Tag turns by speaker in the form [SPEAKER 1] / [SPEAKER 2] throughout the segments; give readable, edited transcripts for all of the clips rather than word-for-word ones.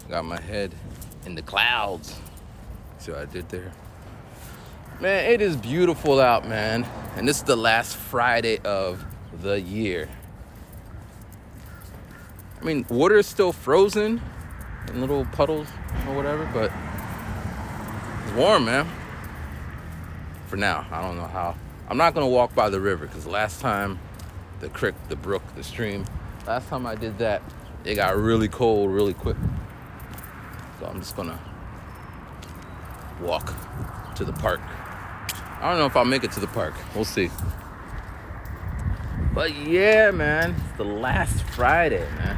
[SPEAKER 1] Got my head in the clouds. See what I did there? Man, it is beautiful out, man. And this is the last Friday of the year. I mean, water is still frozen in little puddles or whatever, but it's warm, man. For now, I don't know how. I'm not gonna walk by the river because last time, the creek, the brook, the stream, last time I did that, it got really cold really quick. So I'm just gonna walk to the park. I don't know if I'll make it to the park. We'll see. But yeah, man, it's the last Friday, man.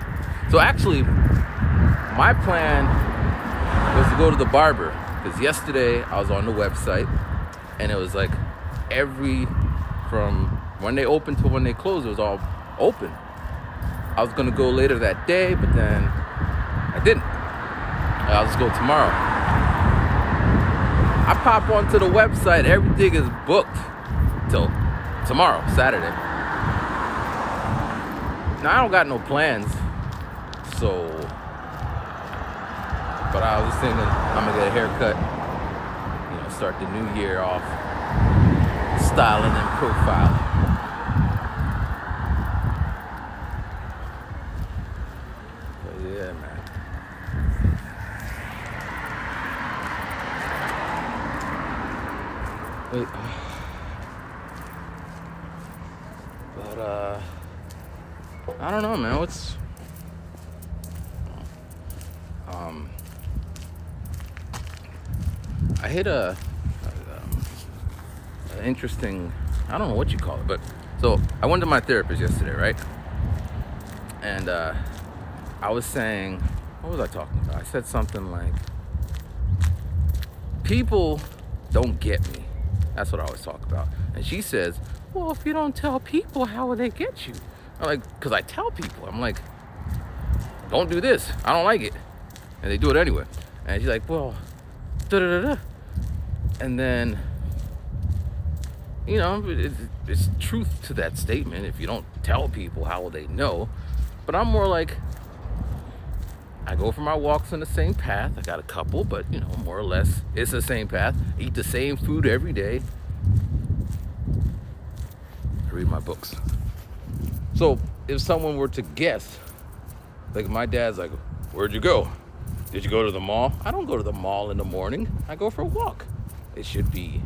[SPEAKER 1] So actually, my plan was to go to the barber because yesterday I was on the website and it was like from when they opened to when they closed, it was all open. I was gonna go later that day, but then I didn't. I'll just go tomorrow. I pop onto the website, everything is booked till tomorrow, Saturday. Now I don't got no plans, so, but I was just thinking I'm gonna get a haircut, start the new year off styling and profiling. But yeah, man. But I don't know, man. I hit an interesting, I don't know what you call it, but so I went to my therapist yesterday, right? And I was saying, what was I talking about? I said something like, people don't get me. That's what I always talk about. And she says, well, if you don't tell people, how will they get you? I'm like, because I tell people. I'm like, don't do this. I don't like it. And they do it anyway. And she's like, well, da-da-da-da. And then, it's truth to that statement. If you don't tell people, how will they know? But I'm more like, I go for my walks on the same path. I got a couple, but, more or less, it's the same path. I eat the same food every day. I read my books. So if someone were to guess, like my dad's like, where'd you go? Did you go to the mall? I don't go to the mall in the morning. I go for a walk. It should be.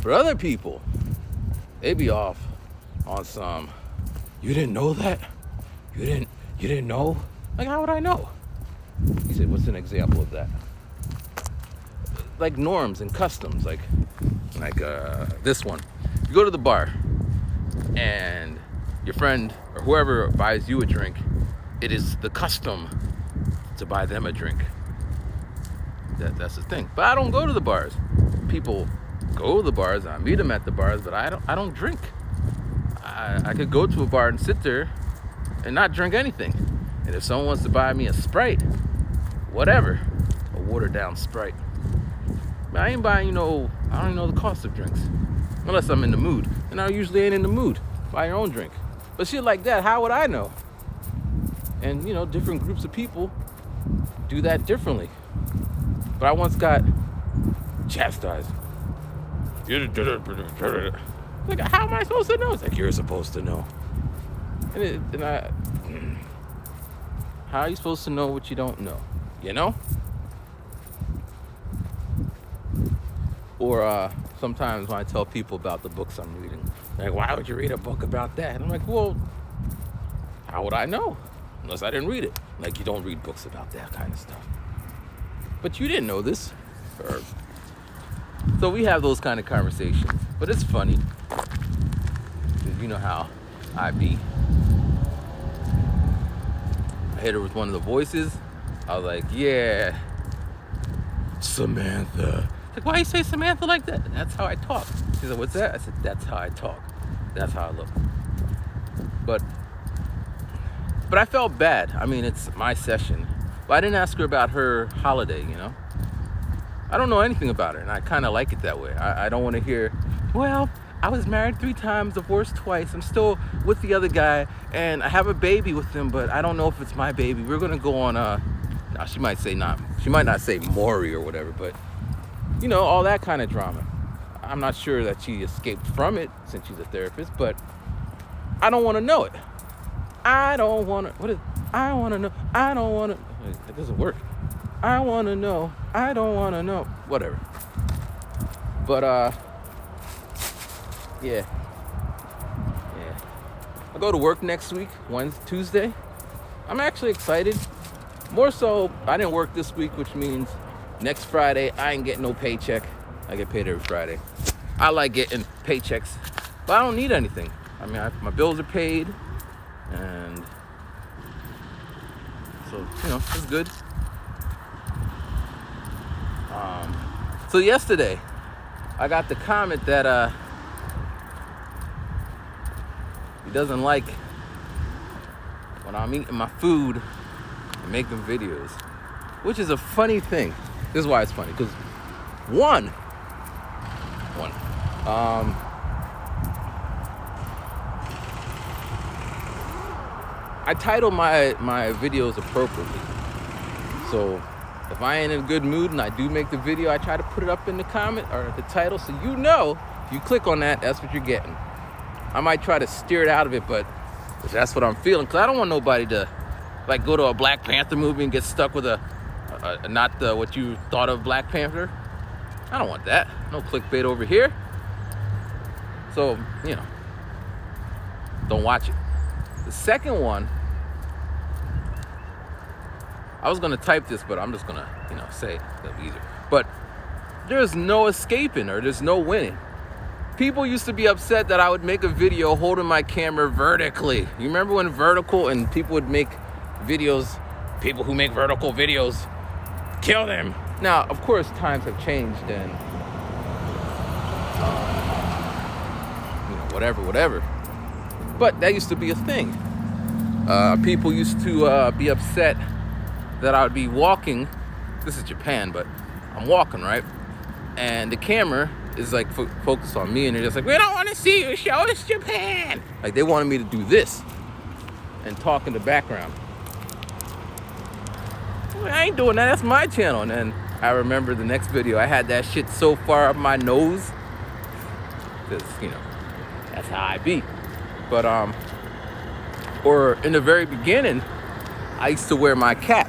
[SPEAKER 1] For other people, they be off on some, you didn't know that? You didn't know? Like, how would I know? He said, what's an example of that? Like norms and customs, like this one. You go to the bar and your friend or whoever buys you a drink, it is the custom to buy them a drink. That's the thing. But I don't go to the bars. People go to the bars, I meet them at the bars, but I don't drink. I could go to a bar and sit there and not drink anything. And if someone wants to buy me a Sprite, whatever, a watered down Sprite, I ain't buying, I don't even know the cost of drinks. Unless I'm in the mood. And I usually ain't in the mood. Buy your own drink. But shit like that, how would I know? And, different groups of people do that differently. But I once got chastised. Like, how am I supposed to know? It's like, you're supposed to know. How are you supposed to know what you don't know? Or sometimes when I tell people about the books I'm reading, they're like, why would you read a book about that? And I'm like, well, how would I know? Unless I didn't read it. Like, you don't read books about that kind of stuff. But you didn't know this. So we have those kind of conversations. But it's funny. Because you know how I be. I hit her with one of the voices. I was like, yeah, Samantha. Like, why you say Samantha like that? That's how I talk. She said, what's that? I said, that's how I talk. That's how I look. But I felt bad. I mean, it's my session. But I didn't ask her about her holiday, I don't know anything about her, and I kind of like it that way. I don't want to hear, well, I was married 3 times, divorced twice. I'm still with the other guy, and I have a baby with him, but I don't know if it's my baby. We're gonna go on now she might say not. She might not say Maury or whatever, but you know, all that kind of drama. I'm not sure that she escaped from it since she's a therapist, but I don't want to know it. I don't want to. What is? I want to know. I don't want to. It doesn't work. I want to know. I don't want to know. Whatever. But yeah. I go to work next week, Tuesday. I'm actually excited. More so, I didn't work this week, which means next Friday I ain't getting no paycheck. I get paid every Friday. I like getting paychecks, but I don't need anything. I mean, my bills are paid, and so, you know, it's good. So yesterday, I got the comment that he doesn't like when I'm eating my food and making videos, which is a funny thing. This is why it's funny, because one, I title my videos appropriately. So if I ain't in a good mood and I do make the video, I try to put it up in the comment or the title, so you know, if you click on that, that's what you're getting. I might try to steer it out of it, but that's what I'm feeling, because I don't want nobody to like go to a Black Panther movie and get stuck with what you thought of Black Panther. I don't want that. No clickbait over here. So, you know, don't watch it. The second one, I was gonna type this, but I'm just gonna, you know, say it. That'll be easier. But there's no escaping, or there's no winning. People used to be upset that I would make a video holding my camera vertically. You remember when vertical, and people would make videos, people who make vertical videos, kill them. Now, of course, times have changed, and you know, whatever. But that used to be a thing. People used to be upset that I would be walking. This is Japan, but I'm walking, right? And the camera is like focused on me, and they're just like, we don't want to see you, show us Japan. Like, they wanted me to do this and talk in the background. Well, I ain't doing that, that's my channel. And then I remember the next video, I had that shit so far up my nose, because, you know, that's how I be. But or in the very beginning, I used to wear my cap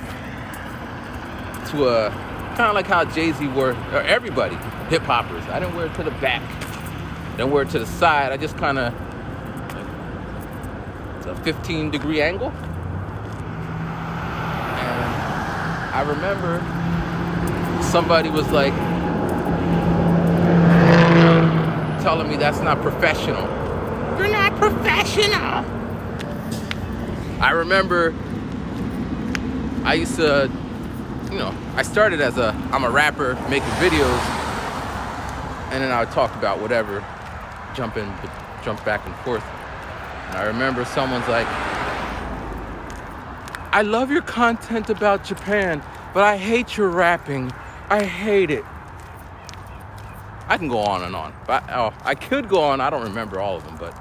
[SPEAKER 1] to a kind of like how Jay-Z wore, or everybody, hip hoppers. I didn't wear it to the back, didn't wear it to the side. I just kind of, it's a 15-degree angle. And I remember somebody was like telling me that's not professional. You're not professional. I remember I used to, you know, I started as I'm a rapper making videos, and then I would talk about whatever, jump back and forth. And I remember someone's like, I love your content about Japan, but I hate your rapping. I hate it. I can go on and on. But I could go on. I don't remember all of them, but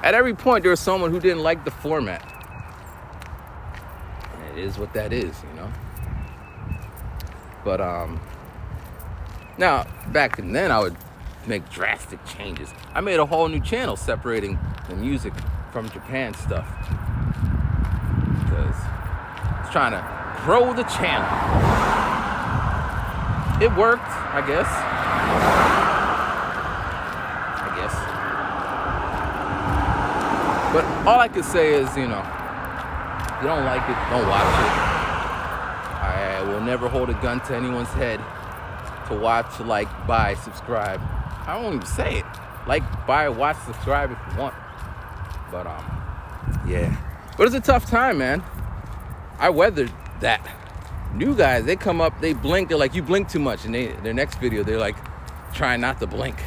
[SPEAKER 1] at every point there was someone who didn't like the format. And it is what that is, you know. But now back then I would make drastic changes. I made a whole new channel separating the music from Japan stuff, because I was trying to grow the channel. It worked, I guess. But all I could say is, you know, if you don't like it, don't watch it. I will never hold a gun to anyone's head to watch, like, buy, subscribe. I won't even say it. Like, buy, watch, subscribe if you want. But, yeah. But it's a tough time, man. I weathered that. New guys, they come up, they blink, they're like, you blink too much. And their next video, they're like, trying not to blink.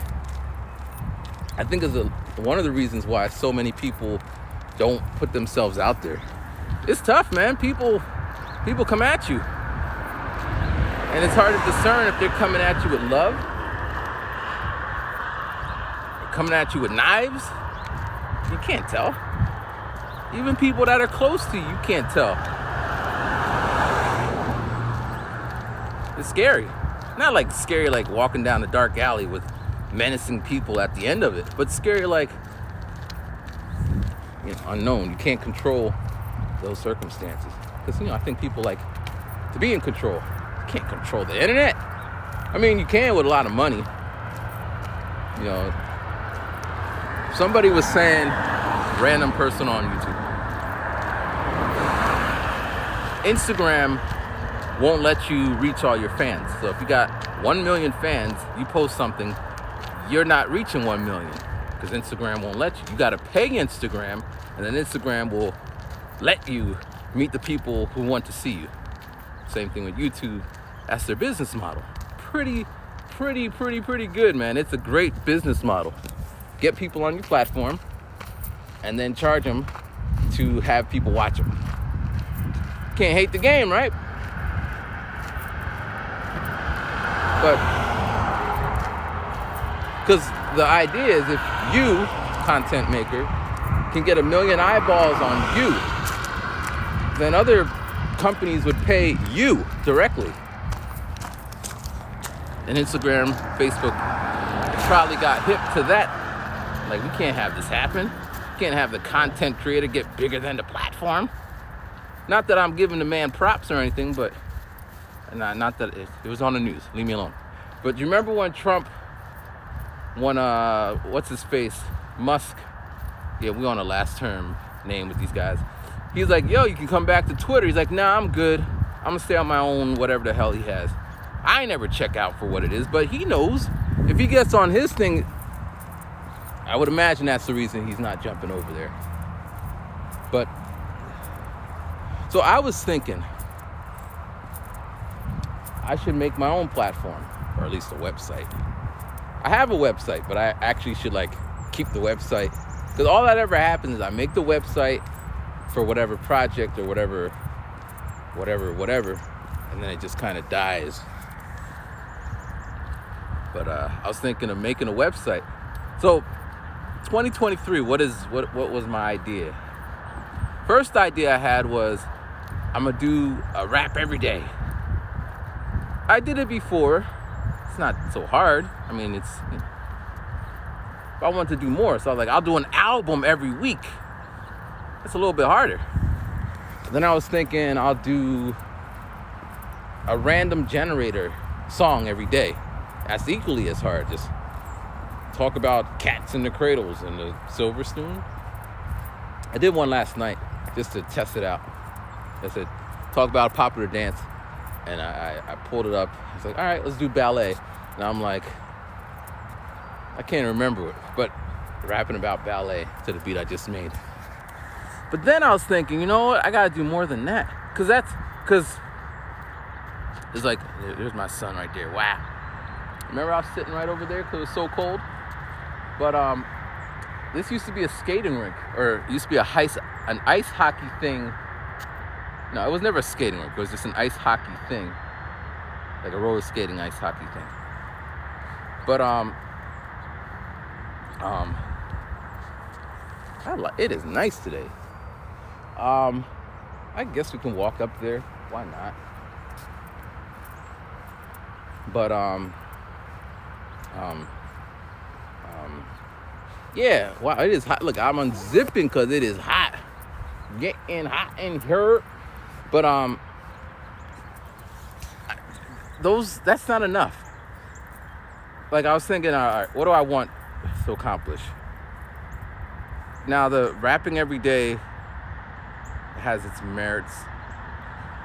[SPEAKER 1] I think it's one of the reasons why so many people don't put themselves out there. It's tough, man. People come at you. And it's hard to discern if they're coming at you with love, or coming at you with knives, you can't tell. Even people that are close to you, you can't tell. It's scary. Not like scary like walking down a dark alley with menacing people at the end of it, but scary like, unknown. You can't control those circumstances. Because, I think people like to be in control. You can't control the internet. I mean, you can with a lot of money. Somebody was saying, random person on YouTube, Instagram won't let you reach all your fans. So if you got 1 million fans, you post something, you're not reaching 1 million because Instagram won't let you. You got to pay Instagram, and then Instagram will let you meet the people who want to see you. Same thing with YouTube. That's their business model. Pretty good, man. It's a great business model. Get people on your platform and then charge them to have people watch them. Can't hate the game, right? But because the idea is if you, content maker, can get 1 million eyeballs on you, then other companies would pay you directly. And Instagram, Facebook probably got hip to that. Like, we can't have this happen. We can't have the content creator get bigger than the platform. Not that I'm giving the man props or anything, but not that it was on the news. Leave me alone. But you remember when Trump won, what's his face? Musk. Yeah, we on a last term name with these guys. He's like, yo, you can come back to Twitter. He's like, nah, I'm good. I'm gonna stay on my own, whatever the hell he has. I never check out for what it is, but he knows. If he gets on his thing, I would imagine that's the reason he's not jumping over there. But, so I was thinking, I should make my own platform, or at least a website. I have a website, but I actually should keep the website. Because all that ever happens is I make the website for whatever project or whatever, and then it just kind of dies. But I was thinking of making a website. So 2023, what was my idea? First idea I had was I'm gonna do a rap every day. I did it before. It's not so hard. I mean, if I want to do more, so I was like, I'll do an album every week. That's a little bit harder. Then I was thinking I'll do a random generator song every day. That's equally as hard. Just talk about cats in the cradles and the silver spoon. I did one last night just to test it out. I said, talk about a popular dance. And I pulled it up. I was like, all right, let's do ballet. And I'm like, I can't remember it, but rapping about ballet to the beat I just made. But then I was thinking, you know what? I gotta do more than that. Cause it's like, there's my son right there. Wow. Remember I was sitting right over there because it was so cold? But this used to be a skating rink, or it used to be an ice hockey thing. No, it was never a skating rink. It was just an ice hockey thing. Like a roller skating ice hockey thing. But it is nice today. I guess we can walk up there. Why not? But yeah. Wow, it is hot. Look, I'm unzipping because it is hot. Getting hot in here. But that's not enough. Like I was thinking, all right, what do I want to accomplish? Now the rapping every day has its merits.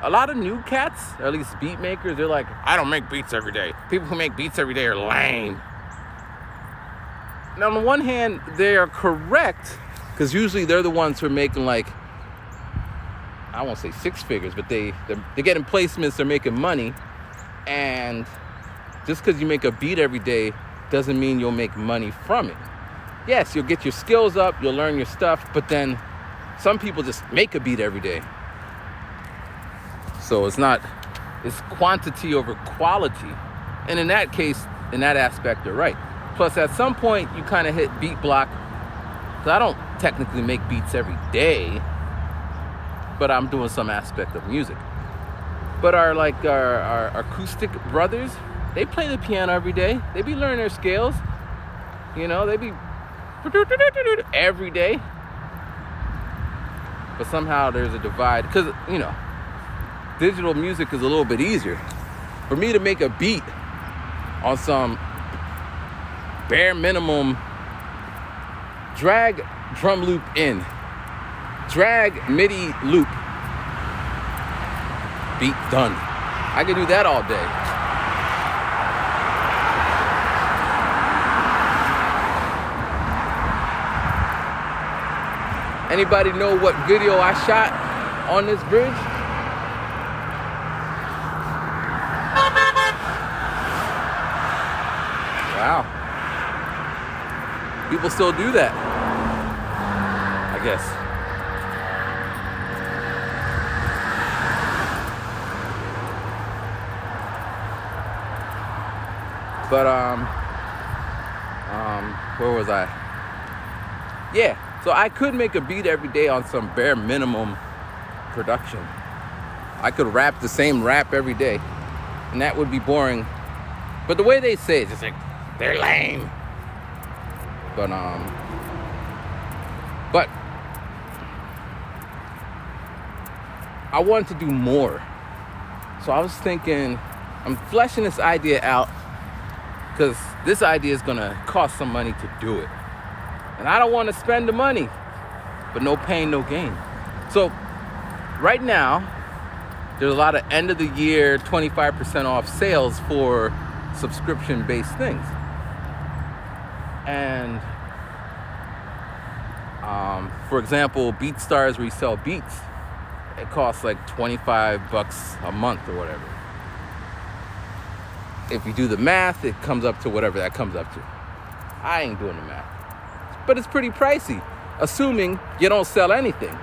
[SPEAKER 1] A lot of new cats, or at least beat makers, they're like, I don't make beats every day. People who make beats every day are lame. Now on the one hand, they are correct, because usually they're the ones who are making I won't say six figures, but they're getting placements, they're making money. And just because you make a beat every day doesn't mean you'll make money from it. Yes, you'll get your skills up, you'll learn your stuff, but then some people just make a beat every day. So it's quantity over quality. And in that case, in that aspect, you're right. Plus, at some point, you kind of hit beat block. Because I don't technically make beats every day, but I'm doing some aspect of music. But our acoustic brothers, they play the piano every day. They be learning their scales. You know, they be every day. But somehow there's a divide. Because, you know, digital music is a little bit easier. For me to make a beat on some bare minimum, drag drum loop in, drag MIDI loop, beat done. I could do that all day. Anybody know what video I shot on this bridge? Wow. People still do that, I guess. But where was I? Yeah, so I could make a beat every day on some bare minimum production. I could rap the same rap every day, and that would be boring. But the way they say it, it's just like, they're lame. But I wanted to do more. So I was thinking, I'm fleshing this idea out because this idea is gonna cost some money to do it. And I don't want to spend the money, but no pain, no gain. So right now, there's a lot of end of the year 25% off sales for subscription-based things. And for example, BeatStars, where you sell beats, it costs like $25 a month or whatever. If you do the math, it comes up to whatever that comes up to. I ain't doing the math. But it's pretty pricey, assuming you don't sell anything.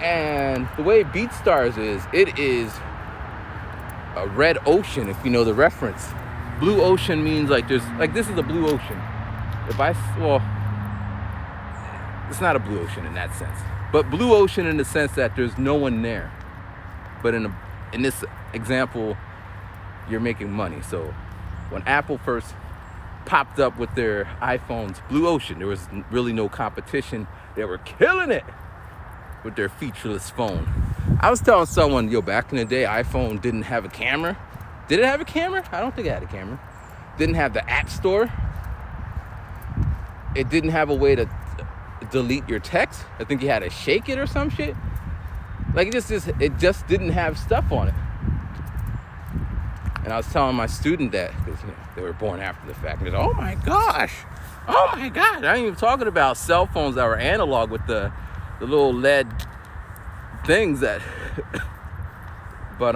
[SPEAKER 1] And the way BeatStars is, it is a red ocean, if you know the reference. Blue ocean means like there's, like this is a blue ocean. It's not a blue ocean in that sense. But blue ocean in the sense that there's no one there. But in this example, you're making money. So when Apple first popped up with their iPhones, blue ocean, there was really no competition. They were killing it with their featureless phone. I was telling someone, back in the day, iPhone didn't have a camera. Did it have a camera? I don't think it had a camera. Didn't have the App Store. It didn't have a way to delete your text. I think you had to shake it or some shit. Like it just didn't have stuff on it. And I was telling my student that, because they were born after the fact. And they're like, oh my God. I ain't even talking about cell phones that were analog with the little LED things that. But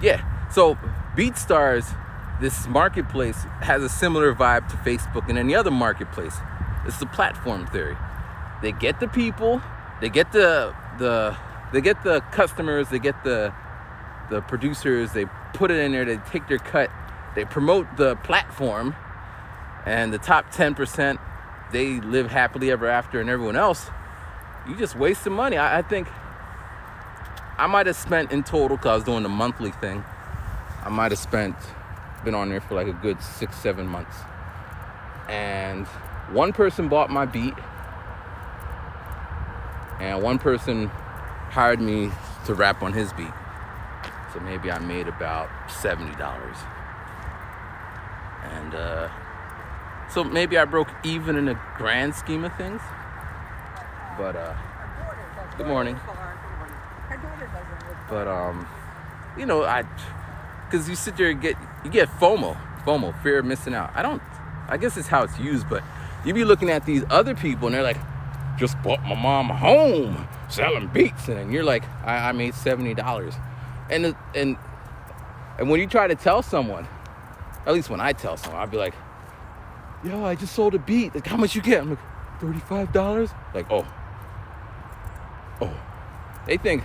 [SPEAKER 1] yeah. So BeatStars, this marketplace, has a similar vibe to Facebook and any other marketplace. It's the platform theory. They get the people, they get the customers, they get the producers, they put it in there, they take their cut, they promote the platform, and the top 10%, they live happily ever after, and everyone else, you just wasting money. I think I might have spent in total, because I was doing the monthly thing, I might have been on there for like a good 6-7 months. And one person bought my beat, and one person hired me to rap on his beat. So maybe I made about $70. And so maybe I broke even in the grand scheme of things. But good morning. But because you sit there and you get FOMO, fear of missing out. I guess it's how it's used, but you be looking at these other people and they're like, just bought my mom a home selling beats, and you're like, I made $70. And when you try to tell someone, at least when I tell someone, I'll be like, yo, I just sold a beat. Like, how much you get? I'm like, $35? Like, oh. They think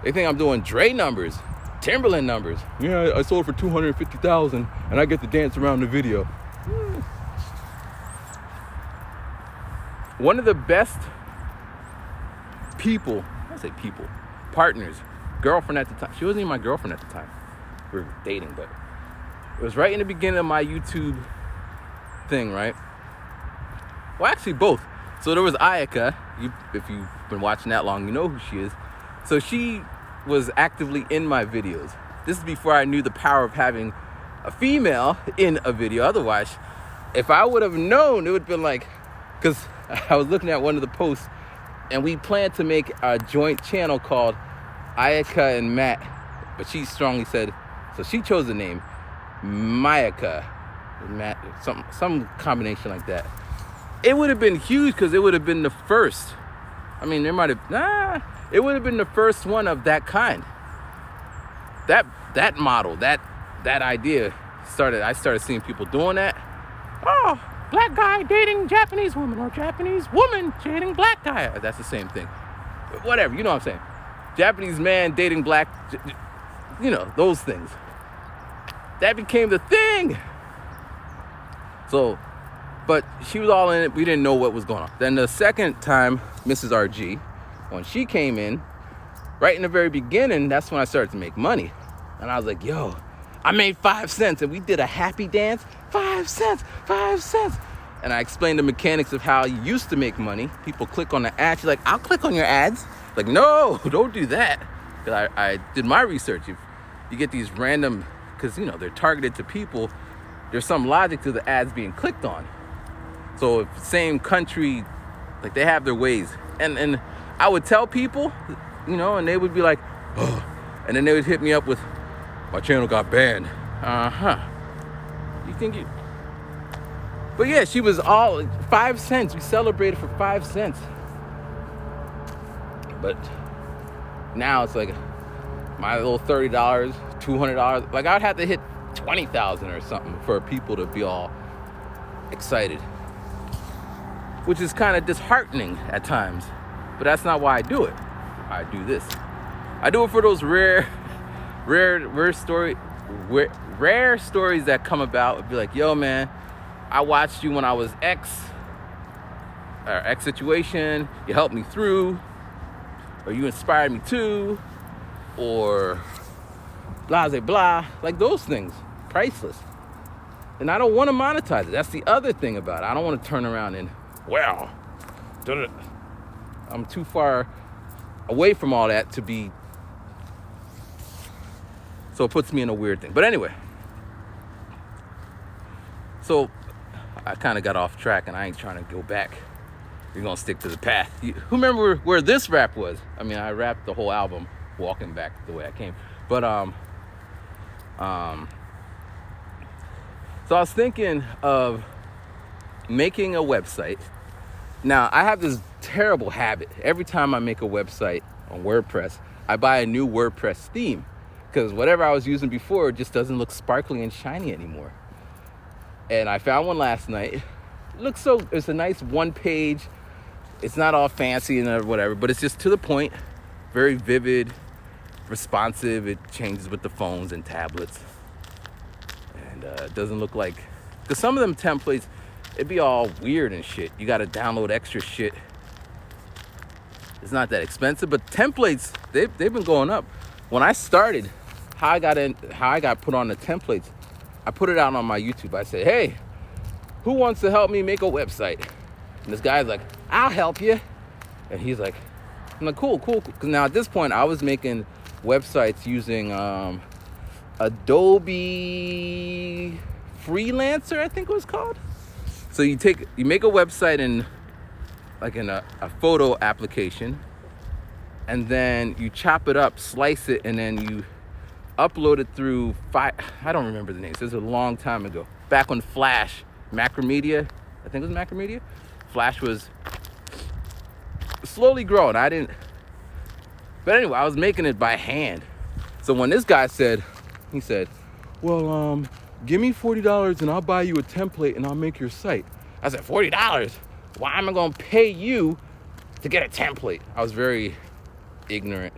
[SPEAKER 1] I'm doing Dre numbers, Timberland numbers. Yeah, I sold for $250,000 and I get to dance around the video. one of the best partners, girlfriend at the time. She wasn't even my girlfriend at the time. We were dating, but it was right in the beginning of my YouTube thing, right? Well, actually both. So there was Ayaka. If you've been watching that long, you know who she is. So she was actively in my videos. This is before I knew the power of having a female in a video. Otherwise, if I would have known, it would have been like, because I was looking at one of the posts, and we planned to make a joint channel called Ayaka and Matt, but she strongly said, so she chose the name Mayaka, Matt, some combination like that. It would have been huge because it would have been the first. I mean, it would have been the first one of that kind. That model, that idea I started seeing people doing that. Oh, black guy dating Japanese woman, or Japanese woman dating black guy. That's the same thing. Whatever, you know what I'm saying. Japanese man dating black, you know, those things. That became the thing. So, but she was all in it. We didn't know what was going on. Then the second time, Mrs. RG, when she came in, right in the very beginning, that's when I started to make money. And I was like, yo, I made 5 cents, and we did a happy dance. 5 cents, 5 cents. And I explained the mechanics of how you used to make money. People click on the ad. She's like, I'll click on your ads. Like, no, don't do that. Because I did my research. If you get these random, because, you know, they're targeted to people, there's some logic to the ads being clicked on. So if same country, like, they have their ways. And I would tell people, you know, and they would be like, oh. And then they would hit me up with, my channel got banned. You think you... But yeah, she was all 5 cents. We celebrated for 5 cents. But now it's like my little $30, $200. Like, I'd have to hit 20,000 or something for people to be all excited, which is kind of disheartening at times. But that's not why I do it. I do this. I do it for those rare stories that come about. It'd be like, yo, man, I watched you when I was X situation. You helped me through, or you inspired me too, or blah, blah, blah. Like, those things, priceless. And I don't want to monetize it. That's the other thing about it. I don't want to turn around and, well, I'm too far away from all that to be. So it puts me in a weird thing. But anyway, so I kind of got off track, and I ain't trying to go back. We're going to stick to the path. Who remember where this rap was? I mean, I rapped the whole album walking back the way I came. But so I was thinking of making a website. Now, I have this terrible habit. Every time I make a website on WordPress, I buy a new WordPress theme, because whatever I was using before just doesn't look sparkly and shiny anymore. And I found one last night. It's a nice one page. It's not all fancy and whatever, but it's just to the point, very vivid, responsive. It changes with the phones and tablets. And it doesn't look like, because some of them templates, it'd be all weird and shit. You got to download extra shit. It's not that expensive, but templates, they've been going up. When I started, how I got put on the templates, I put it out on my YouTube. I said, hey, who wants to help me make a website? And this guy's like, I'll help you. And he's like, I'm like, cool. Because now at this point, I was making websites using Adobe Freelancer, I think it was called. So you make a website in a photo application, and then you chop it up, slice it, and then you upload it through I don't remember the names. This was a long time ago. Back when Flash, Macromedia, I think it was Macromedia. Flash was slowly growing. But anyway, I was making it by hand. So when this guy said, well, give me $40 and I'll buy you a template and I'll make your site. I said, $40? Why am I going to pay you to get a template? I was very ignorant.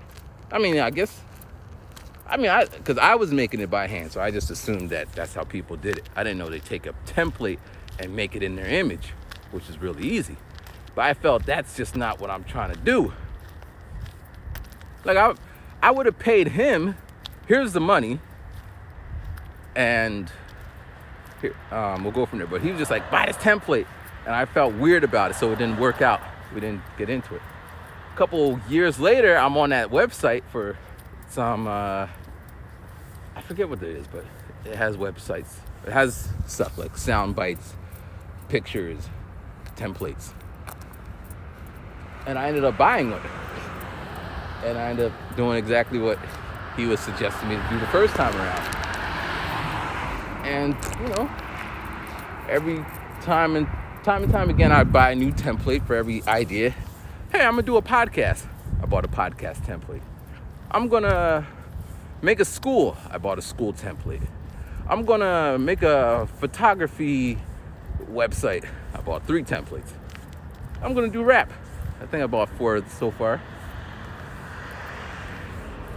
[SPEAKER 1] Because I was making it by hand, so I just assumed that that's how people did it. I didn't know they take a template and make it in their image, which is really easy. But I felt that's just not what I'm trying to do. Like I would have paid him, here's the money, and here, we'll go from there. But he was just like, buy this template. And I felt weird about it, so it didn't work out. We didn't get into it. A couple years later, I'm on that website for some, I forget what it is, but it has websites. It has stuff like sound bites, pictures, templates. And I ended up buying one. And I ended up doing exactly what he was suggesting me to do the first time around. And, every time and time again, I buy a new template for every idea. Hey, I'm gonna do a podcast. I bought a podcast template. I'm gonna make a school. I bought a school template. I'm gonna make a photography website. I bought 3 templates. I'm gonna do rap. I think I bought 4 so far.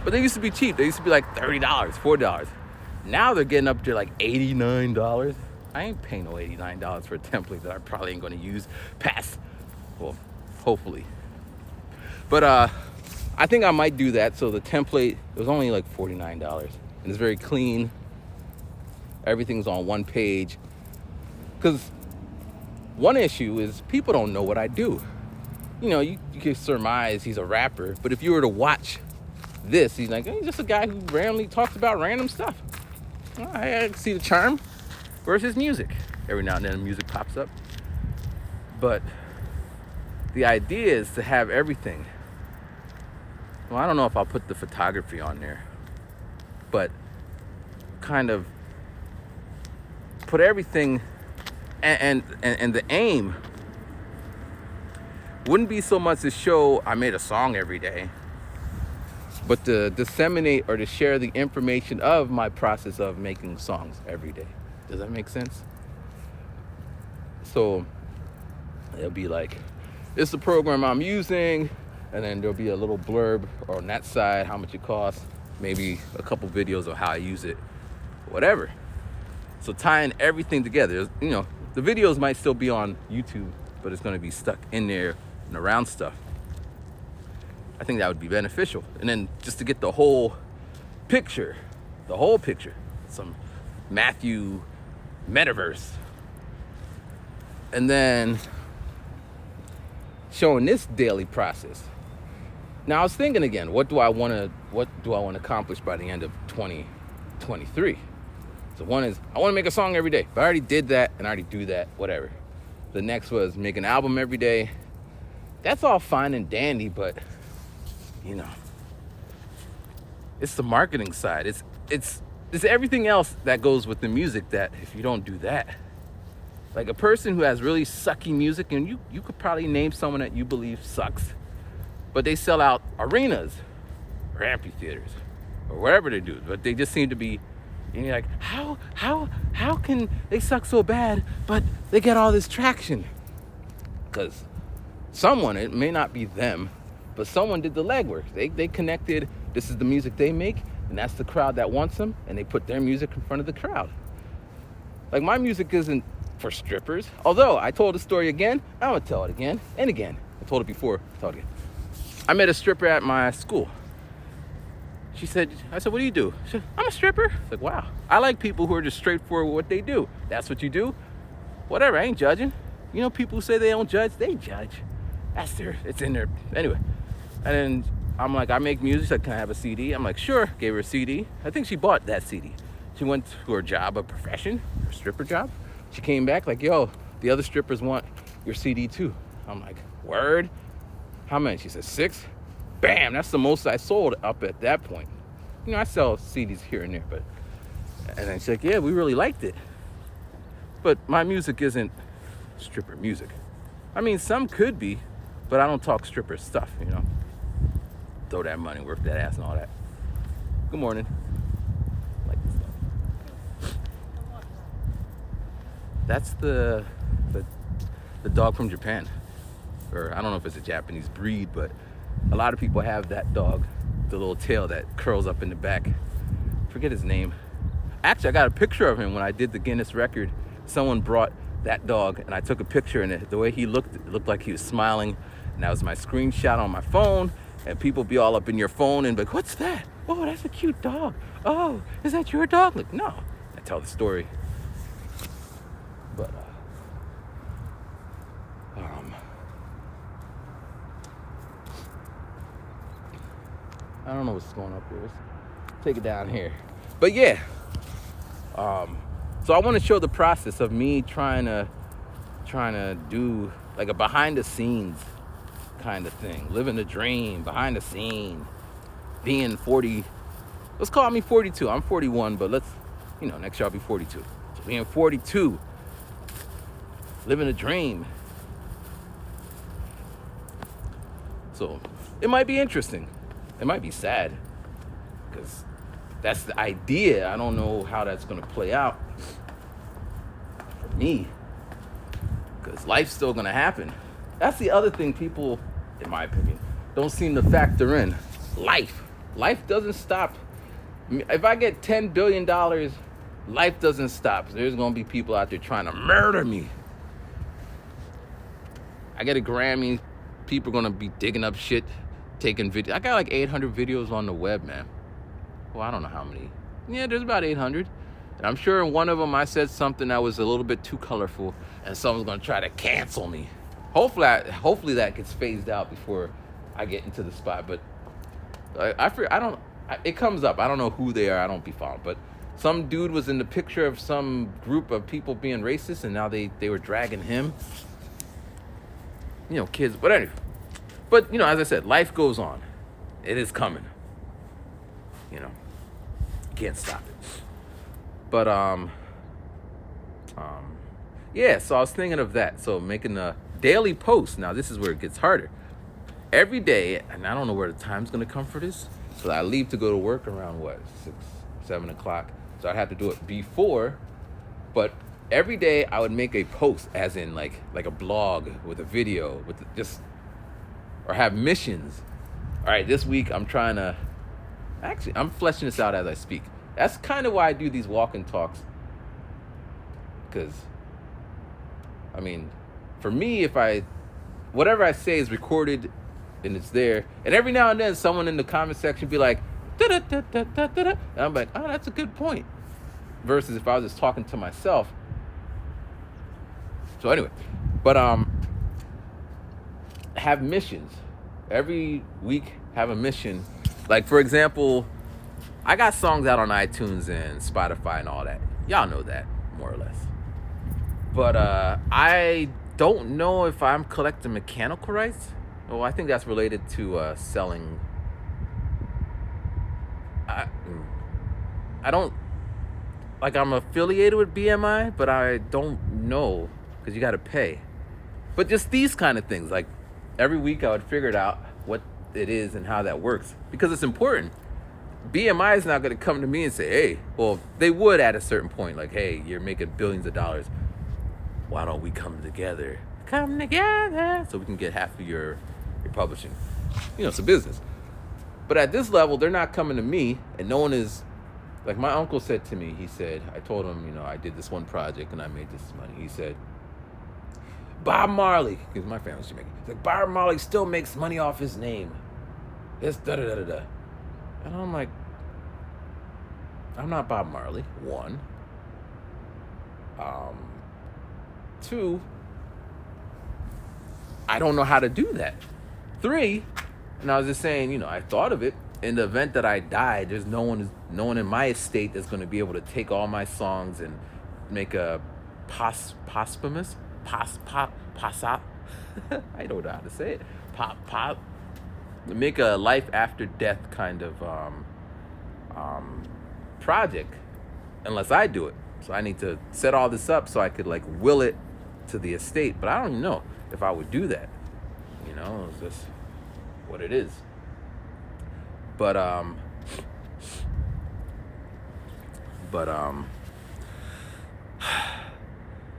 [SPEAKER 1] But they used to be cheap. They used to be like $30, $4. Now they're getting up to like $89. I ain't paying no $89 for a template that I probably ain't gonna use past, well, hopefully. But I think I might do that. So the template, it was only like $49. And it's very clean. Everything's on one page. Because one issue is people don't know what I do. You can surmise he's a rapper, but if you were to watch this, he's like, he's just a guy who randomly talks about random stuff. Well, I see the charm. Where's his music? Every now and then the music pops up. But the idea is to have everything. Well, I don't know if I'll put the photography on there, but kind of put everything, and the aim wouldn't be so much to show I made a song every day, but to disseminate or to share the information of my process of making songs every day. Does that make sense? So it'll be like, this is the program I'm using, and then there'll be a little blurb on that side, how much it costs, maybe a couple videos of how I use it, whatever. So tying everything together, the videos might still be on YouTube, but it's gonna be stuck in there and around stuff. I think that would be beneficial. And then just to get the whole picture, some Matthew metaverse. And then showing this daily process. Now I was thinking again, what do I want to accomplish by the end of 2023? So one is, I want to make a song every day. But I already did that and I already do that, whatever. The next was make an album every day. That's all fine and dandy, but it's the marketing side. It's everything else that goes with the music that if you don't do that, like a person who has really sucky music, and you could probably name someone that you believe sucks, but they sell out arenas or amphitheaters or wherever they do, but they just seem to be, and you're like, how can they suck so bad, but they get all this traction? Because someone, it may not be them, but someone did the legwork. They connected, this is the music they make, and that's the crowd that wants them, and they put their music in front of the crowd. Like, my music isn't for strippers, although I told the story again, I'm gonna tell it again and again. I told it before, I'll tell it again. I met a stripper at my school. I said, what do you do? She said, I'm a stripper. I was like, wow. I like people who are just straightforward with what they do. That's what you do? Whatever, I ain't judging. People who say they don't judge, they judge. It's in there. Anyway. And then I'm like, I make music. She's like, can I have a CD? I'm like, sure. Gave her a CD. I think she bought that CD. She went to her job, a profession, her stripper job. She came back like, yo, the other strippers want your CD too. I'm like, word? How many? She said 6. Bam, that's the most I sold up at that point. I sell CDs here and there, but, and then she's like, yeah, we really liked it. But my music isn't stripper music. I mean, some could be, but I don't talk stripper stuff, Throw that money, work that ass and all that. Good morning. Like this stuff. That's the dog from Japan. Or I don't know if it's a Japanese breed, but a lot of people have that dog, the little tail that curls up in the back. Forget his name. Actually, I got a picture of him when I did the Guinness record. Someone brought that dog, and I took a picture, and the way he looked, it looked like he was smiling, and that was my screenshot on my phone. And people be all up in your phone and be like, what's that? Oh, that's a cute dog. Oh, is that your dog? Like, no. I tell the story. But I don't know what's going up here. Let's take it down here. But yeah. So I want to show the process of me trying to do like a behind the scenes kind of thing, living the dream, behind the scene, being 40. Let's call me 42. I'm 41, but let's, next year I'll be 42. So being 42, living a dream. So it might be interesting. It might be sad, because that's the idea. I don't know how that's going to play out for me, because life's still going to happen. That's the other thing people, in my opinion, don't seem to factor in. Life doesn't stop. If I get $10 billion, life doesn't stop. There's going to be people out there trying to murder me. I get a Grammy, people are going to be digging up shit, taking videos. I got like 800 videos on the web, man. Well, I don't know how many. Yeah, there's about 800. And I'm sure in one of them I said something that was a little bit too colorful, and someone's going to try to cancel me. Hopefully that gets phased out before I get into the spot. But it comes up. I don't know who they are. I don't be following. But some dude was in the picture of some group of people being racist, and now they were dragging him. Kids. But anyway. But, as I said, life goes on. It is coming. Can't stop it. But, yeah, so I was thinking of that. So making a daily post. Now, this is where it gets harder. Every day, and I don't know where the time's going to come for this. So I leave to go to work around, 6, 7 o'clock. So I'd have to do it before. But every day I would make a post, as in like a blog with a video, with or have missions. All right, this week I'm fleshing this out as I speak. That's kind of why I do these walk and talks. Because, for me, whatever I say is recorded and it's there. And every now and then someone in the comment section be like, da-da-da-da-da-da-da. And I'm like, oh, that's a good point. Versus if I was just talking to myself. So anyway, but have missions. Every week have a mission. Like, for example, I got songs out on iTunes and Spotify and all that. Y'all know that, more or less. But I don't know if I'm collecting mechanical rights. Well, I think that's related to selling. I don't, I'm affiliated with BMI, but I don't know, because you got to pay. But just these kind of things, like every week I would figure it out what it is and how that works, because it's important. BMI is not going to come to me and say, hey, well, they would at a certain point, like, hey, you're making billions of dollars. Why don't we come together? Come together so we can get half of your publishing. It's a business. But at this level, they're not coming to me, and no one is, like my uncle said to me, he said, I told him, I did this one project and I made this money. He said, Bob Marley, because my family's Jamaican, he's like, Bob Marley still makes money off his name. It's da-da-da-da-da. And I'm like, I'm not Bob Marley, one. 2, I don't know how to do that. 3, and I was just saying, I thought of it. In the event that I died, there's no one in my estate that's going to be able to take all my songs and make a posthumous, I don't know how to say it. Make a life after death kind of project, unless I do it. So I need to set all this up so I could will it to the estate. But I don't even know if I would do that. It's just what it is. But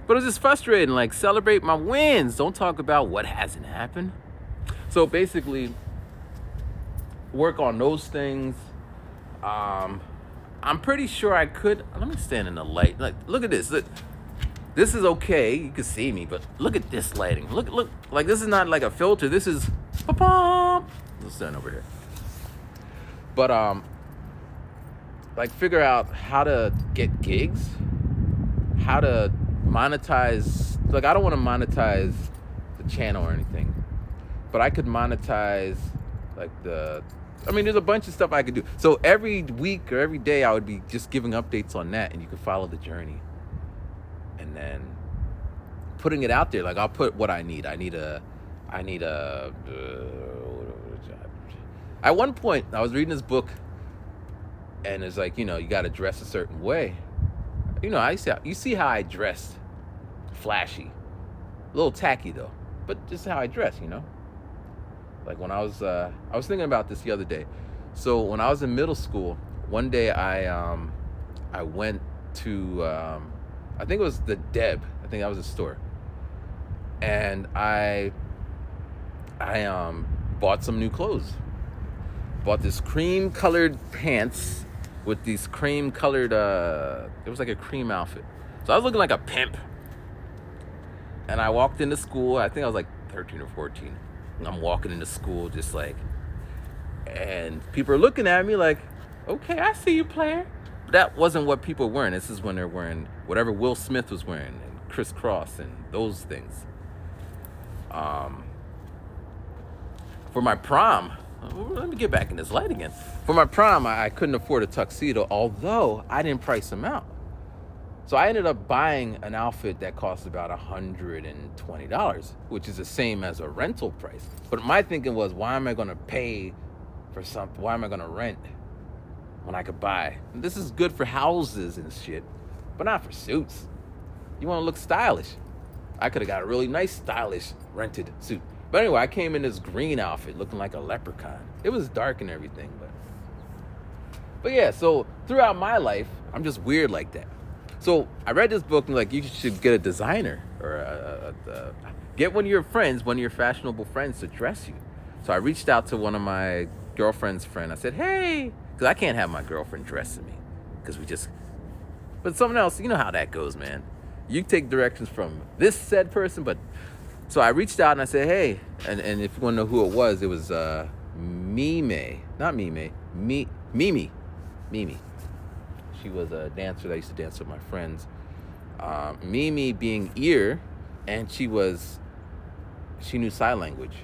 [SPEAKER 1] it's just frustrating. Celebrate my wins. Don't talk about what hasn't happened. So basically, work on those things. I'm pretty sure I could. Let me stand in the light. Look at this. Look. This is okay. You can see me, but look at this lighting. Look. Like, this is not like a filter. This is, let's stand over here. But like, figure out how to get gigs, how to monetize. Like, I don't want to monetize the channel or anything, but I could monetize like there's a bunch of stuff I could do. So every week or every day I would be just giving updates on that, and you can follow the journey. And then putting it out there. Like, I'll put what I need. I need a at one point I was reading this book, and it's like, you got to dress a certain way. You see how I dressed, flashy, a little tacky though, but just how I dress, Like, when I was thinking about this the other day. So when I was in middle school, one day I went to I think it was the Deb. I think that was a store, and I bought some new clothes. Bought this cream colored pants with these cream colored it was like a cream outfit. So I was looking like a pimp. And I walked into school. I think I was like 13 or 14. And I'm walking into school just like, and people are looking at me like, okay, I see you, player. But that wasn't what people were wearing. This is when they're wearing whatever Will Smith was wearing, and Criss Cross and those things. For my prom, let me get back in this light again. For my prom, I couldn't afford a tuxedo, although I didn't price them out. So I ended up buying an outfit that cost about $120, which is the same as a rental price. But my thinking was, why am I going to pay for something? Why am I going to rent when I could buy? And this is good for houses and shit, but not for suits. You want to look stylish. I could have got a really nice, stylish rented suit. But anyway, I came in this green outfit looking like a leprechaun. It was dark and everything, but yeah, so throughout my life, I'm just weird like that. So I read this book and like, you should get a designer or get one of your friends, one of your fashionable friends to dress you. So I reached out to one of my girlfriend's friend. I said, hey, because I can't have my girlfriend dressing me because but someone else, you know how that goes, man. You take directions from this said person, but so I reached out and I said, hey, and if you want to know who it was Mimi. She was a dancer that I used to dance with my friends. Mimi being ear, and she knew sign language.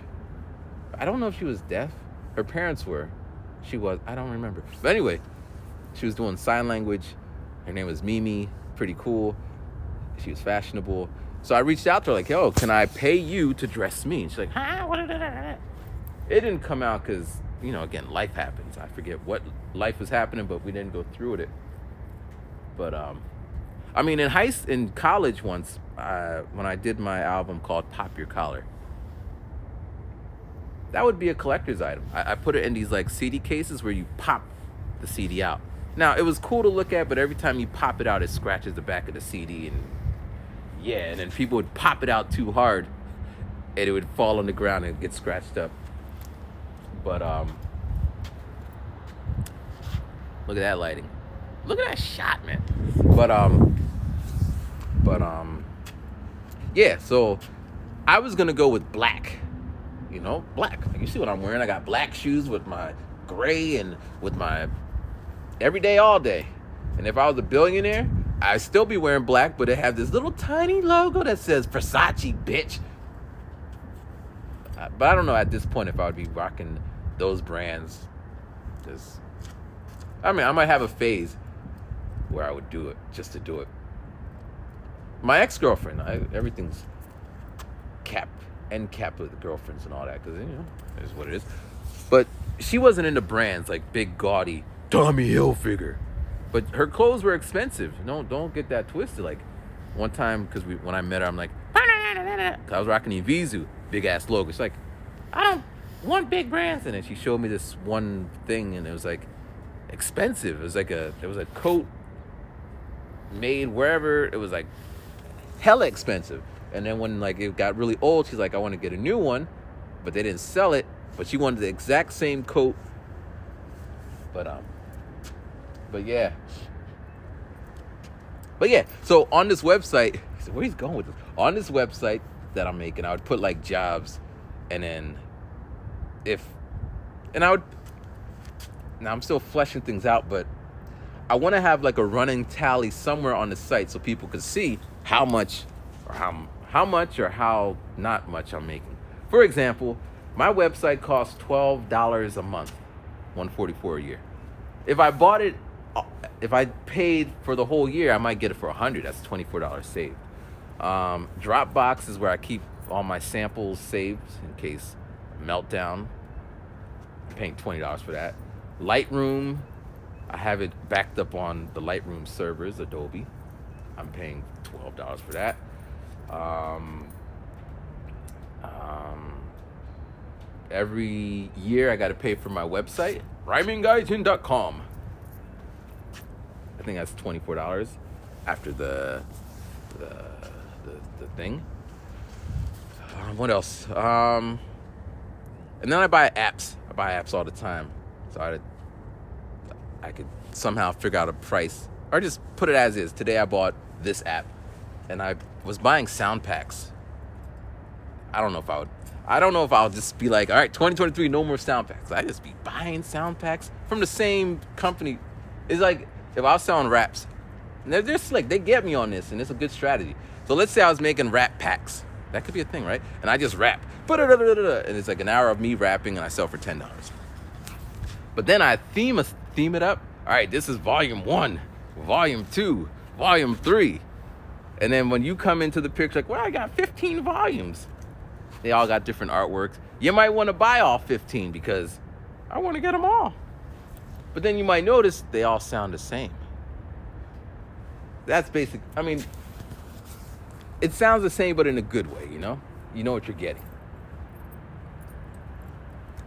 [SPEAKER 1] I don't know if she was deaf. Her parents were. She was. I don't remember. But anyway, she was doing sign language. Her name was Mimi. Pretty cool. She was fashionable. So I reached out to her like, yo, can I pay you to dress me? And she's like, huh? It didn't come out because, again, life happens. I forget what life was happening, but we didn't go through with it. But, in college once, when I did my album called Pop Your Collar, that would be a collector's item. I put it in these like CD cases where you pop the CD out. Now, it was cool to look at, but every time you pop it out, it scratches the back of the CD. And then people would pop it out too hard, and it would fall on the ground and get scratched up. But, look at that lighting. Look at that shot, man. Yeah, so I was going to go with black. Black. Like, you see what I'm wearing? I got black shoes with my gray and with my everyday, all day. And if I was a billionaire, I'd still be wearing black, but it have this little tiny logo that says Versace, bitch. But I don't know at this point if I would be rocking those brands. I might have a phase where I would do it just to do it. My ex-girlfriend, everything's capped with girlfriends and all that, because it is what it is. But she wasn't into brands like big gaudy Tommy Hilfiger, but her clothes were expensive. Don't get that twisted. Like one time, because when I met her, I'm like, cause I was rocking Evisu, big ass logo. She's like, I don't want big brands, and then she showed me this one thing, and it was like expensive. It was like a coat made wherever. It was like hella expensive. And then when like it got really old, she's like, I want to get a new one, but they didn't sell it. But she wanted the exact same coat. But yeah. So on this website, said, where he's going with this? On this website that I'm making, I would put like jobs, and then now I'm still fleshing things out, but I want to have like a running tally somewhere on the site so people can see how much or how not much I'm making. For example, my website costs $12 a month, $144 a year. If I paid for the whole year, I might get it for $100. That's $24 saved. Dropbox is where I keep all my samples saved in case meltdown. I'm paying $20 for that. Lightroom, I have it backed up on the Lightroom servers, Adobe. I'm paying $12 for that. Every year I got to pay for my website, rhymingguyton.com. I think that's $24 after the thing. What else? And then I buy apps. I buy apps all the time, so I could somehow figure out a price, or just put it as is. Today I bought this app, and I was buying sound packs. I don't know if I'll just be like, all right, 2023, no more sound packs. I just be buying sound packs from the same company. It's like if I was selling raps, and they're slick. They get me on this, and it's a good strategy. So let's say I was making rap packs. That could be a thing, right? And I just rap. And it's like an hour of me rapping, and I sell for $10. But then I theme it up. All right, this is volume 1, volume 2, volume 3. And then when you come into the picture, like, well, I got 15 volumes. They all got different artworks. You might want to buy all 15 because I want to get them all. But then you might notice they all sound the same. That's basic. I mean, it sounds the same, but in a good way, you know? You know what you're getting.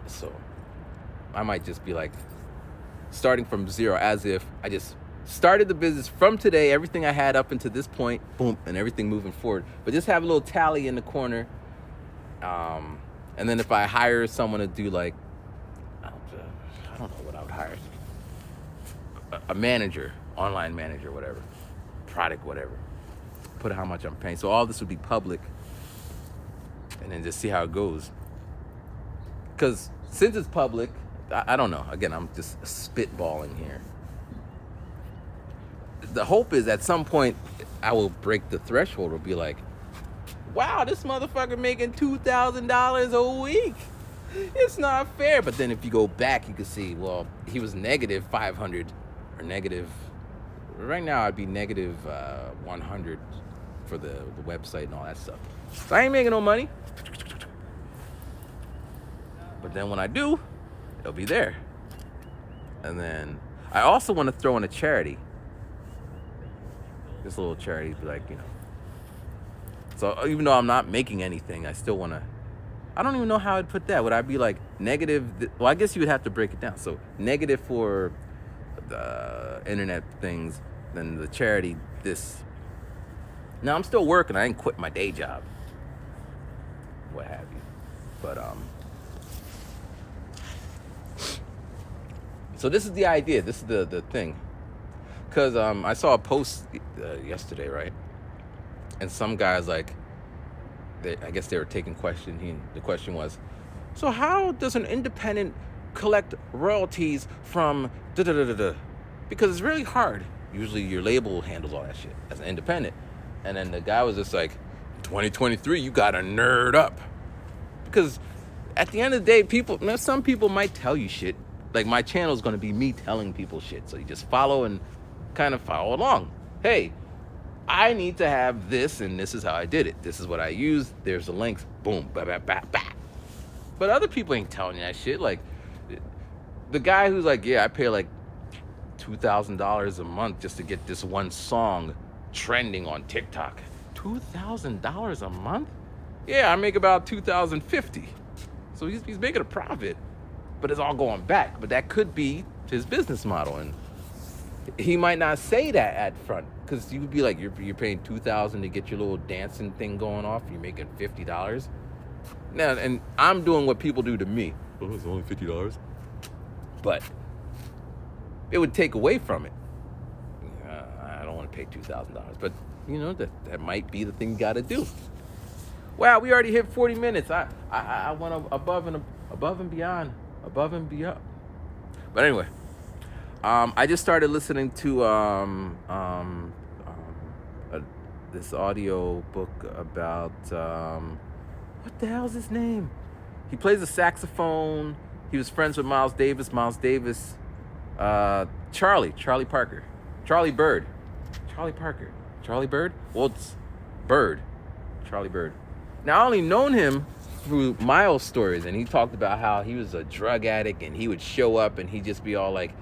[SPEAKER 1] So I might just be like starting from zero, as if I just started the business from today, everything I had up until this point, boom, and everything moving forward. But just have a little tally in the corner. And then if I hire someone to do like, I don't know what I would hire. A manager, online manager, whatever, product, whatever. Put how much I'm paying. So all this would be public, and then just see how it goes. Because since it's public, I don't know. Again, I'm just spitballing here. The hope is at some point I will break the threshold. It'll be like, wow, this motherfucker making $2,000 a week. It's not fair. But then if you go back, you can see, well, he was negative 500 or negative. Right now, I'd be negative 100 for the website and all that stuff. So I ain't making no money. But then when I do, it'll be there. And then I also want to throw in a charity. This little charity, be like, you know. So even though I'm not making anything, I still want to. I don't even know how I'd put that. Would I be like negative? Well, I guess you would have to break it down. So negative for the internet things, then the charity, this. Now I'm still working. I ain't quit my day job. What have you. But, so this is the idea. This is the thing. Because I saw a post yesterday, right? And some guys, like, I guess they were taking question. The question was, so how does an independent collect royalties from da-da-da-da-da? Because it's really hard. Usually your label handles all that shit as an independent. And then the guy was just like, 2023, you got to nerd up. Because at the end of the day, some people might tell you shit. Like, my channel is going to be me telling people shit. So you just follow and kind of follow along. Hey, I need to have this, and this is how I did it. This is what I used. There's the links. Boom. Bah, bah, bah, bah. But other people ain't telling you that shit. Like, the guy who's like, yeah, I pay like $2,000 a month just to get this one song trending on TikTok. $2,000 a month? Yeah, I make about $2,050. So he's making a profit, but it's all going back. But that could be his business model, and he might not say that at front, because you would be like, you're paying $2,000 to get your little dancing thing going off. You're making $50. Now, and I'm doing what people do to me. Oh, it's only $50. But it would take away from it. I don't want to pay $2,000, but you know, that might be the thing you got to do. Wow, we already hit 40 minutes. I went above and beyond. But anyway, I just started listening to this audio book about what the hell's his name? He plays a saxophone. He was friends with Miles Davis. Charlie Parker. Charlie Bird. Well, it's Bird. Charlie Bird. Now, I only known him through Miles' stories, and he talked about how he was a drug addict, and he would show up, and he'd just be all like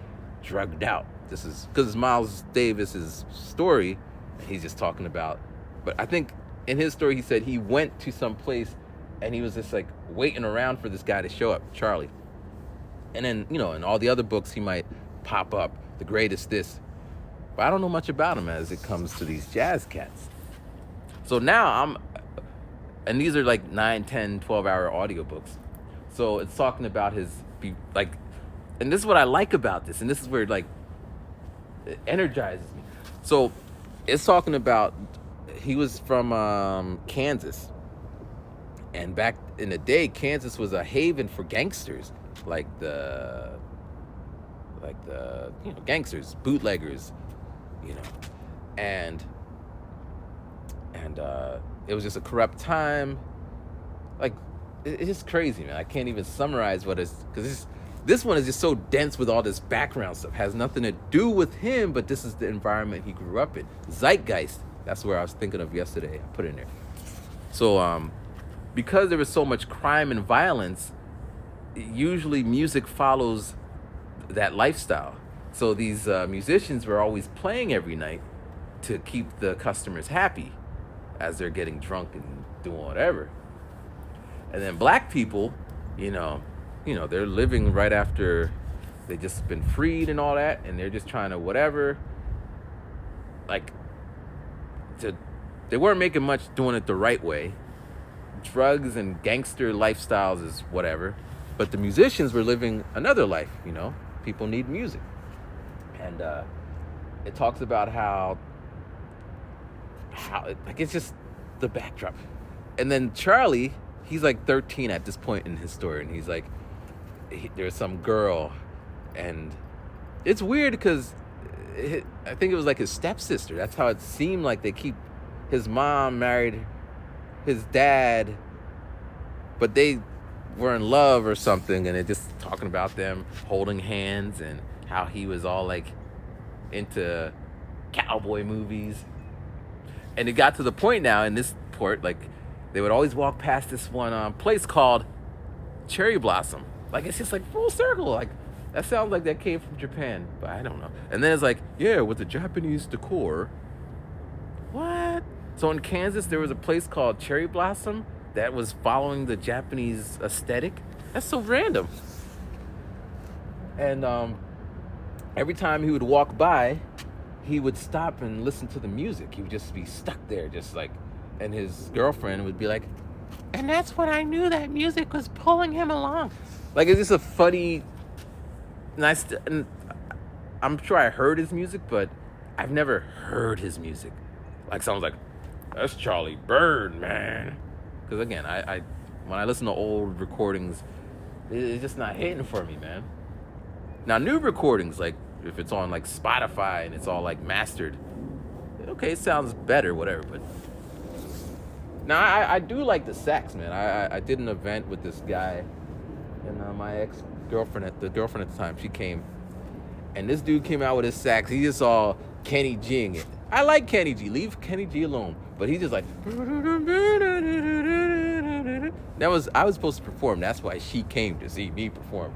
[SPEAKER 1] drugged out. This is because it's Miles Davis's story, and he's just talking about. But I think in his story, he said he went to some place, and he was just like waiting around for this guy to show up, Charlie. And then, you know, in all the other books, he might pop up, the greatest this. But I don't know much about him as it comes to these jazz cats. So now and these are like 9, 10, 12-hour audiobooks. So it's talking about his, like, and this is what I like about this, and this is where, like, it energizes me. So it's talking about, he was from Kansas. And back in the day, Kansas was a haven for gangsters, like the you know, gangsters, bootleggers, you know, and it was just a corrupt time. Like, it's just crazy, man. I can't even summarize what it's, because this one is just so dense with all this background stuff. Has nothing to do with him, but this is the environment he grew up in. Zeitgeist. That's where I was thinking of yesterday. I put it in there. So because there was so much crime and violence, usually music follows that lifestyle. So these musicians were always playing every night to keep the customers happy as they're getting drunk and doing whatever. And then black people, you know, they're living right after they just been freed and all that, and they're just trying to whatever. Like, they weren't making much doing it the right way. Drugs and gangster lifestyles is whatever. But the musicians were living another life, you know. People need music. And it talks about how like, it's just the backdrop. And then Charlie, he's like 13 at this point in his story, and he's like, there's some girl, and it's weird because I think it was like his stepsister. That's how it seemed like his mom married his dad, but they were in love or something, and it just talking about them holding hands and how he was all like into cowboy movies. And it got to the point now in this port, like, they would always walk past this one place called Cherry Blossom. Like, it's just like full circle. Like, that sounds like that came from Japan, but I don't know. And then it's like, yeah, with the Japanese decor. What? So in Kansas, there was a place called Cherry Blossom that was following the Japanese aesthetic. That's so random. And every time he would walk by, he would stop and listen to the music. He would just be stuck there, just like, and his girlfriend would be like, and that's when I knew that music was pulling him along. Like, it's just a funny, nice, and I'm sure I heard his music, but I've never heard his music. Like, someone's like, that's Charlie Bird, man. Because again, I when I listen to old recordings, it's just not hitting for me, man. Now, new recordings, like, if it's on like Spotify and it's all like mastered, okay, it sounds better, whatever. But now I do like the sax, man. I did an event with this guy, and my ex-girlfriend, the girlfriend at the time, she came, and this dude came out with his sax. He just saw Kenny G-ing it. I like Kenny G. Leave Kenny G alone. But he just like, I was supposed to perform. That's why she came to see me perform.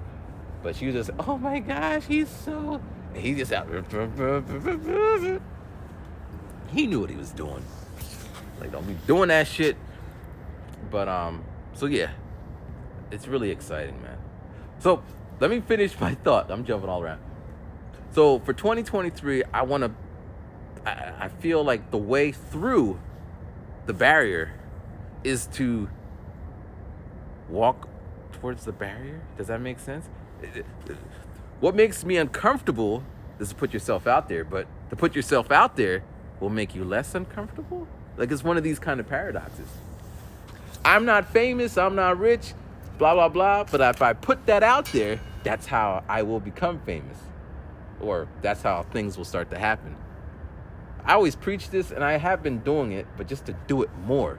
[SPEAKER 1] But she was just, oh my gosh, he's so, and he just out. He knew what he was doing. Like, don't be doing that shit. But so yeah, it's really exciting, man. So let me finish my thought. I'm jumping all around. So for 2023, I feel like the way through the barrier is to walk towards the barrier. Does that make sense? What makes me uncomfortable is to put yourself out there, but to put yourself out there will make you less uncomfortable. Like, it's one of these kind of paradoxes. I'm not famous, I'm not rich, blah, blah, blah. But if I put that out there, that's how I will become famous. Or that's how things will start to happen. I always preach this, and I have been doing it, but just to do it more.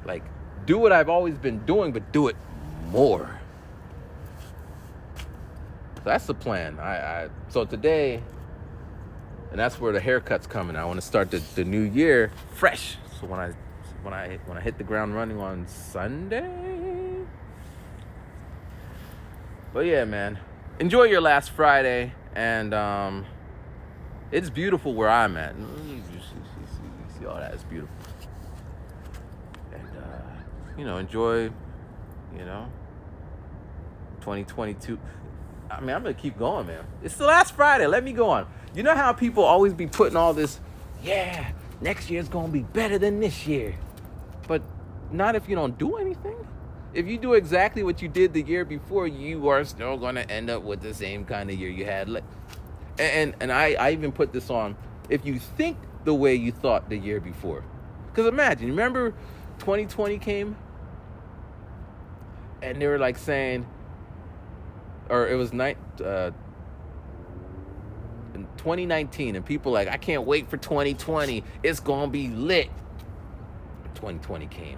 [SPEAKER 1] Like, do what I've always been doing, but do it more. So that's the plan. So today, and that's where the haircut's coming. I want to start the new year fresh. So when I hit the ground running on Sunday. But yeah, man, enjoy your last Friday, and it's beautiful where I'm at. You see all that? It's beautiful. And enjoy, 2022. I mean, I'm gonna keep going, man. It's the last Friday. Let me go on. You know how people always be putting all this, yeah, next year's gonna be better than this year. But not if you don't do anything. If you do exactly what you did the year before, you are still gonna end up with the same kind of year you had. And I even put this on, if you think the way you thought the year before. Because imagine, remember 2020 came? And they were like saying, or it was 2019, and people like, I can't wait for 2020. It's gonna be lit. 2020 came.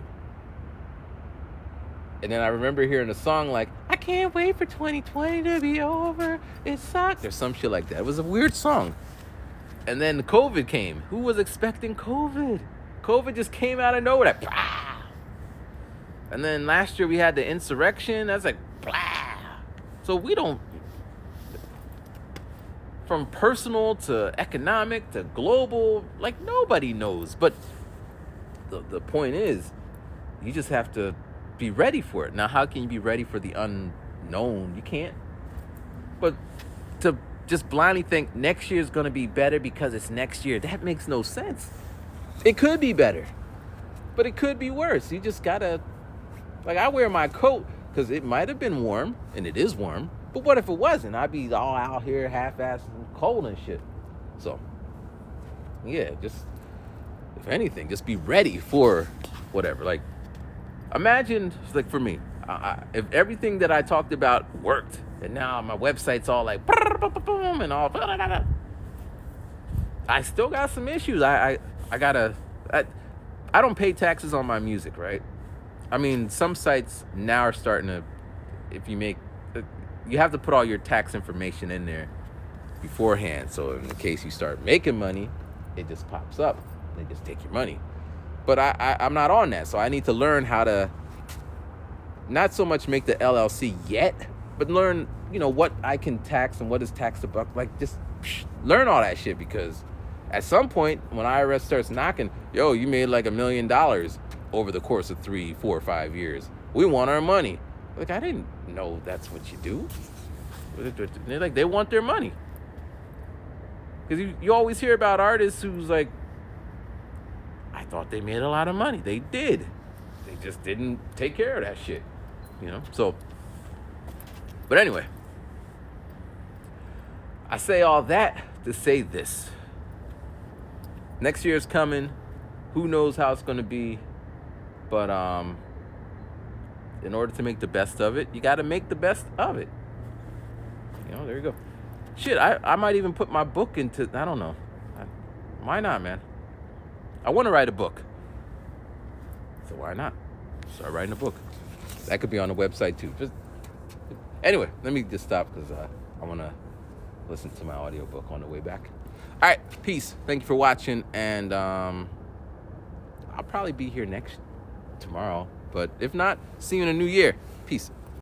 [SPEAKER 1] And then I remember hearing a song like, I can't wait for 2020 to be over. It sucks. Or some shit like that. It was a weird song. And then COVID came. Who was expecting COVID? COVID just came out of nowhere. Like, blah. And then last year we had the insurrection. That's like, blah. So we don't, from personal to economic to global, like nobody knows. But the point is, you just have to be ready for it. Now, how can you be ready for the unknown? You can't. But to just blindly think next year is going to be better because it's next year, that makes no sense. It could be better, but it could be worse. You just got to, like, I wear my coat because it might have been warm, and it is warm. But what if it wasn't? I'd be all out here half-assed and cold and shit. So, yeah, just, if anything, just be ready for whatever. Like, imagine, like for me, if everything that I talked about worked, and now my website's all like, and all, I still got some issues. I don't pay taxes on my music, right? I mean, some sites now are starting to, you have to put all your tax information in there beforehand. So in case you start making money, it just pops up. They just take your money. But I'm not on that. So I need to learn how to not so much make the LLC yet, but learn, what I can tax and what is tax deductible. Like, just learn all that shit, because at some point when IRS starts knocking, yo, you made like $1 million over the course of 3, 4, 5 years. We want our money. Like, I didn't know that's what you do. They're like, they want their money. Because you always hear about artists who's like, I thought they made a lot of money. They did. They just didn't take care of that shit. So, but anyway, I say all that to say this. Next year's coming. Who knows how it's going to be. But in order to make the best of it, you got to make the best of it. There you go. Shit, I might even put my book into, I don't know. Why not, man? I want to write a book. So why not? Start writing a book. That could be on the website too. Anyway, let me just stop because I want to listen to my audiobook on the way back. All right, peace. Thank you for watching. And I'll probably be here tomorrow. But if not, see you in the new year. Peace.